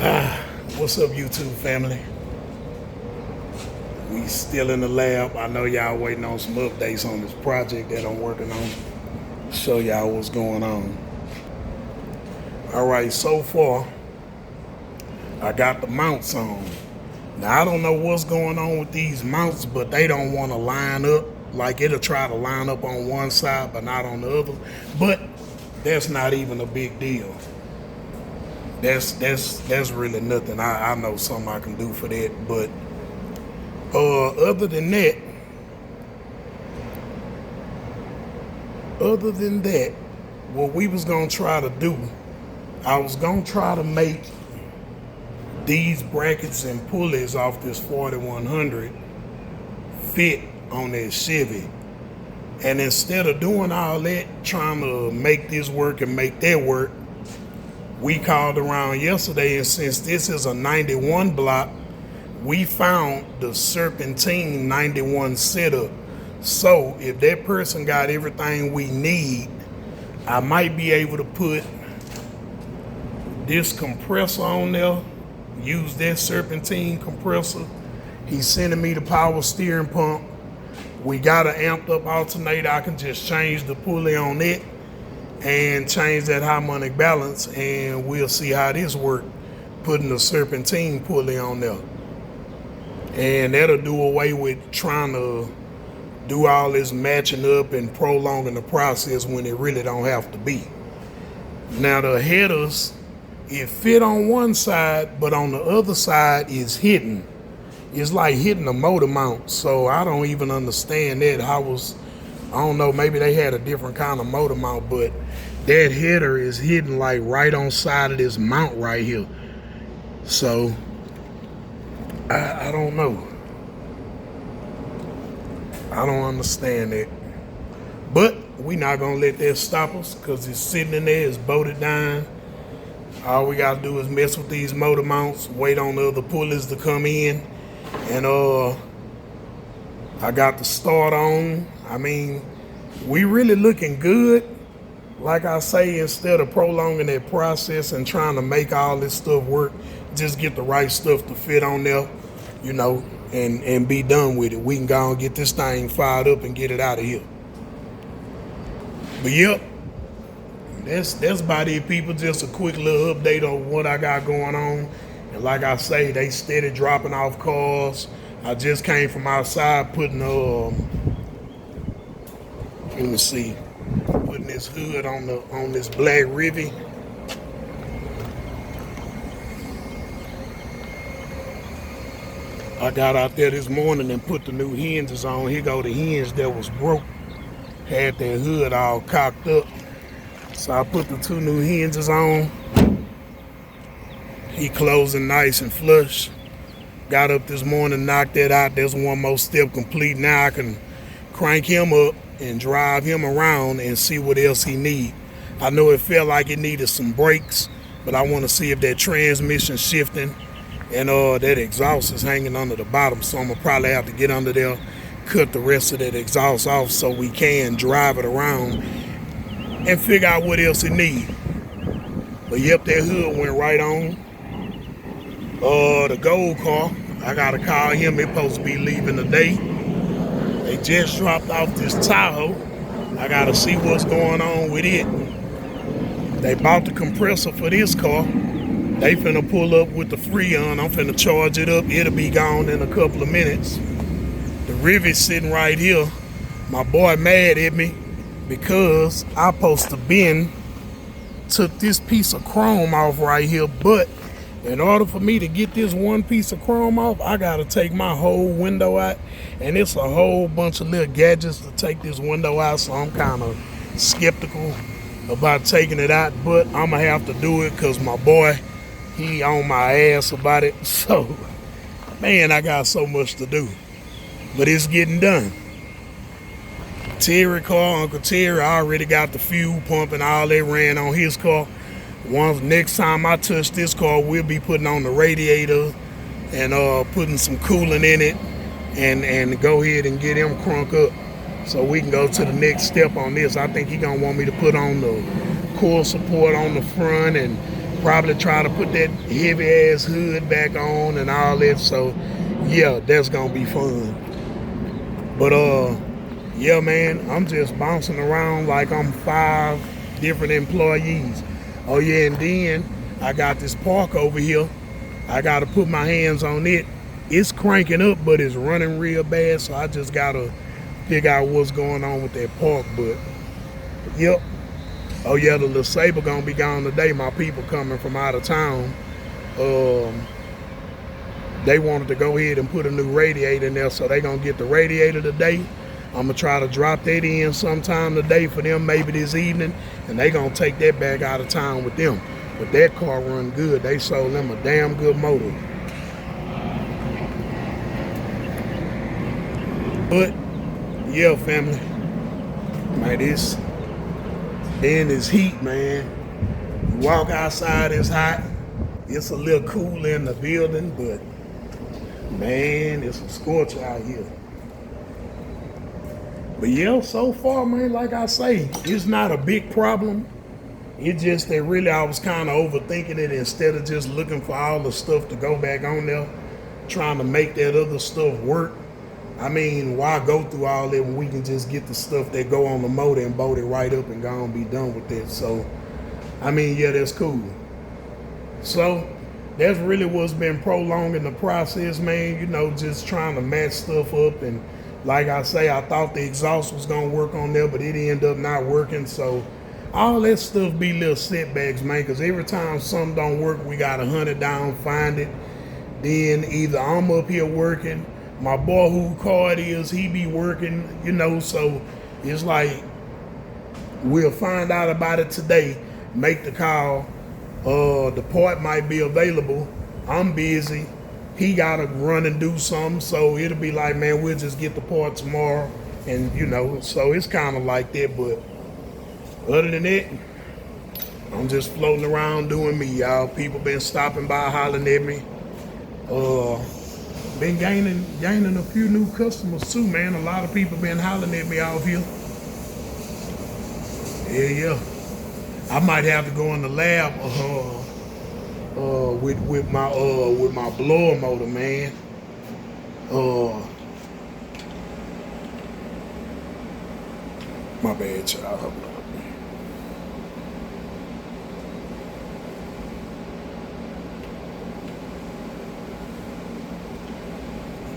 What's up, YouTube family? We still in the lab. I know y'all waiting on some updates on this project that I'm working on. Show y'all what's going on. All right, so far I got the mounts on. Now I don't know what's going on with these mounts, but they don't want to line up. Like it'll try to line up on one side but not on the other. But that's not even a big deal. That's really nothing. I know something I can do for that. But other than that, what we was gonna try to do, I was gonna try to make these brackets and pulleys off this 4100 fit on that Chevy. And instead of doing all that, trying to make this work and make that work, we called around yesterday, and since this is a 91 block, we found the Serpentine 91 setup. So if that person got everything we need, I might be able to put this compressor on there, use that Serpentine compressor. He's sending me the power steering pump. We got an amped up alternator. I can just change the pulley on it and change that harmonic balance, and we'll see how this works, putting the Serpentine pulley on there. And that'll do away with trying to do all this matching up and prolonging the process when it really don't have to be. Now the headers, it fit on one side, but on the other side is hidden. It's like hitting a motor mount, so I don't even understand that. I don't know, maybe they had a different kind of motor mount, but that header is hidden like right on side of this mount right here. So I don't know. I don't understand that. But we not gonna let that stop us, because it's sitting in there, it's bolted down. All we gotta do is mess with these motor mounts, wait on the other pulleys to come in, and I got the start on. I mean, we really looking good. Like I say, instead of prolonging that process and trying to make all this stuff work, just get the right stuff to fit on there, you know, and be done with it. We can go and get this thing fired up and get it out of here. But yep, that's about it, people. Just a quick little update on what I got going on. And like I say, they steady dropping off cars. I just came from outside putting let me see, putting this hood on this black Rivy. I got out there this morning and put the new hinges on. Here go the hinge that was broke. Had that hood all cocked up. So I put the two new hinges on. He closing nice and flush. Got up this morning, knocked that out. There's one more step complete. Now I can crank him up and drive him around and see what else he need. I know it felt like it needed some brakes, but I want to see if that transmission shifting and that exhaust is hanging under the bottom. So I'm gonna probably have to get under there, cut the rest of that exhaust off so we can drive it around and figure out what else it needs. But yep, that hood went right on. The gold car, I gotta call him. It's supposed to be leaving today. They just dropped off this Tahoe. I gotta see what's going on with it. They bought the compressor for this car. They finna pull up with the Freon. I'm finna charge it up. It'll be gone in a couple of minutes. The Rivet's sitting right here. My boy mad at me because I supposed to took this piece of chrome off right here, but in order for me to get this one piece of chrome off, I gotta take my whole window out, and it's a whole bunch of little gadgets to take this window out, so I'm kind of skeptical about taking it out, but I'm gonna have to do it because my boy, he on my ass about it. So, man, I got so much to do, but it's getting done. Terry car, Uncle Terry, I already got the fuel pump and all that ran on his car. Next time I touch this car, we'll be putting on the radiator and putting some coolant in it and go ahead and get him crunk up so we can go to the next step on this. I think he gonna want me to put on the core support on the front and Probably try to put that heavy ass hood back on and all that. So yeah, that's gonna be fun. But yeah, man, I'm just bouncing around like I'm 5 different employees. Oh yeah, and then I got this park over here. I gotta put my hands on it. It's cranking up, but it's running real bad, so I just gotta figure out what's going on with that park. But yep. Oh yeah, the little Sabre gonna be gone today. My people coming from out of town. They wanted to go ahead and put a new radiator in there, so they gonna get the radiator today. I'm gonna try to drop that in sometime today for them, maybe this evening, and they gonna take that back out of town with them. But that car run good. They sold them a damn good motor. But yeah, family, man, this in this heat, man. You walk outside, it's hot. It's a little cool in the building, but man, it's a scorcher out here. But yeah, so far, man, like I say, it's not a big problem. It's just that really I was kind of overthinking it instead of just looking for all the stuff to go back on there, trying to make that other stuff work. I mean, why go through all that when we can just get the stuff that go on the motor and bolt it right up and go and be done with it? So, I mean, yeah, that's cool. So, that's really what's been prolonging the process, man. You know, just trying to match stuff up. And like I say, I thought the exhaust was going to work on there, but it ended up not working. So, all that stuff be little setbacks, man, because every time something don't work, we got to hunt it down, find it. Then either I'm up here working, my boy who car it is, he be working, you know, so it's like we'll find out about it today, make the call, the part might be available, I'm busy, he gotta run and do something, so it'll be like, man, we'll just get the part tomorrow, and you know, so it's kind of like that. But other than that, I'm just floating around doing me, y'all. People been stopping by, hollering at me. Been gaining a few new customers too, man. A lot of people been hollering at me out here. Yeah. I might have to go in the lab with my blower motor, man. My bad, child.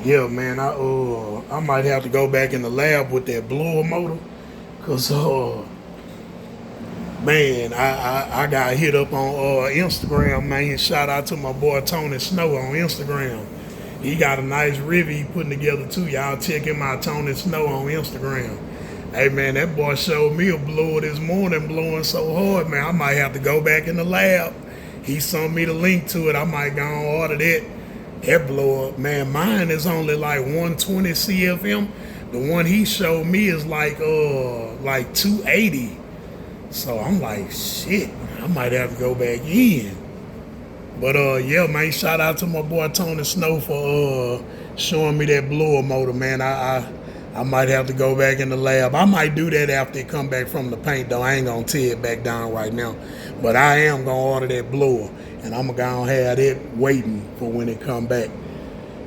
Yeah, man, I might have to go back in the lab with that blower motor, cause man, I got hit up on Instagram, man. Shout out to my boy Tony Snow on Instagram. He got a nice review he putting together too. Y'all check him out, Tony Snow on Instagram. Hey man, that boy showed me a blower this morning, blowing so hard, man. I might have to go back in the lab. He sent me the link to it. I might go and order that. That blower, man, mine is only like 120 CFM. The one he showed me is like 280. So I'm like, shit, I might have to go back in. But yeah, man, shout out to my boy Tony Snow for showing me that blower motor, man. I might have to go back in the lab. I might do that after it come back from the paint, though. I ain't gonna tear it back down right now. But I am gonna order that blower, and I'm gonna have it waiting for when it come back.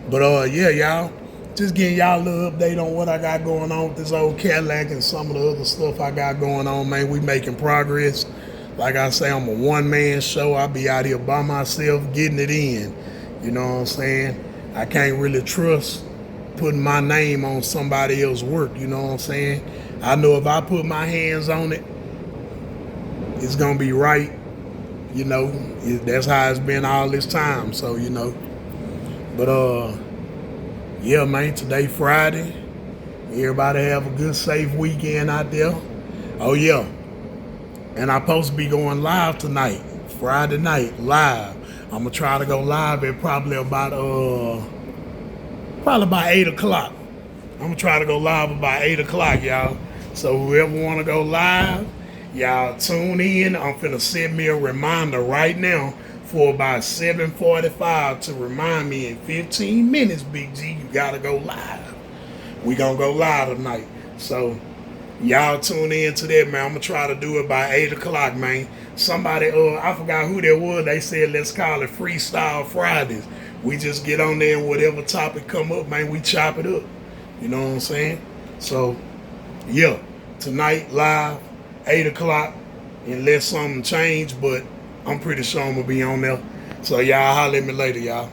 But yeah, y'all, just getting y'all a little update on what I got going on with this old Cadillac and some of the other stuff I got going on, man. We making progress. Like I say, I'm a one-man show. I be out here by myself getting it in. You know what I'm saying? I can't really trust putting my name on somebody else's work, you know what I'm saying? I know if I put my hands on it, it's gonna be right, you know. That's how it's been all this time, so you know. But yeah, man, today Friday. Everybody have a good, safe weekend out there. Oh yeah, and I'm supposed to be going live tonight, Friday night, live. I'm gonna try to go live at probably about 8 o'clock. I'm gonna try to go live about 8 o'clock, y'all. So whoever wanna go live, y'all tune in. I'm finna send me a reminder right now for about 7:45 to remind me in 15 minutes, Big G, you gotta go live. We gonna go live tonight. So Y'all tune in to that, man. I'm gonna try to do it by 8 o'clock, man. Somebody, I forgot who that was. They said let's call it Freestyle Fridays. We just get on there and whatever topic come up, man, we chop it up. You know what I'm saying? So, yeah, tonight live, 8 o'clock, unless something change, but I'm pretty sure I'm gonna be on there. So y'all holler at me later, y'all.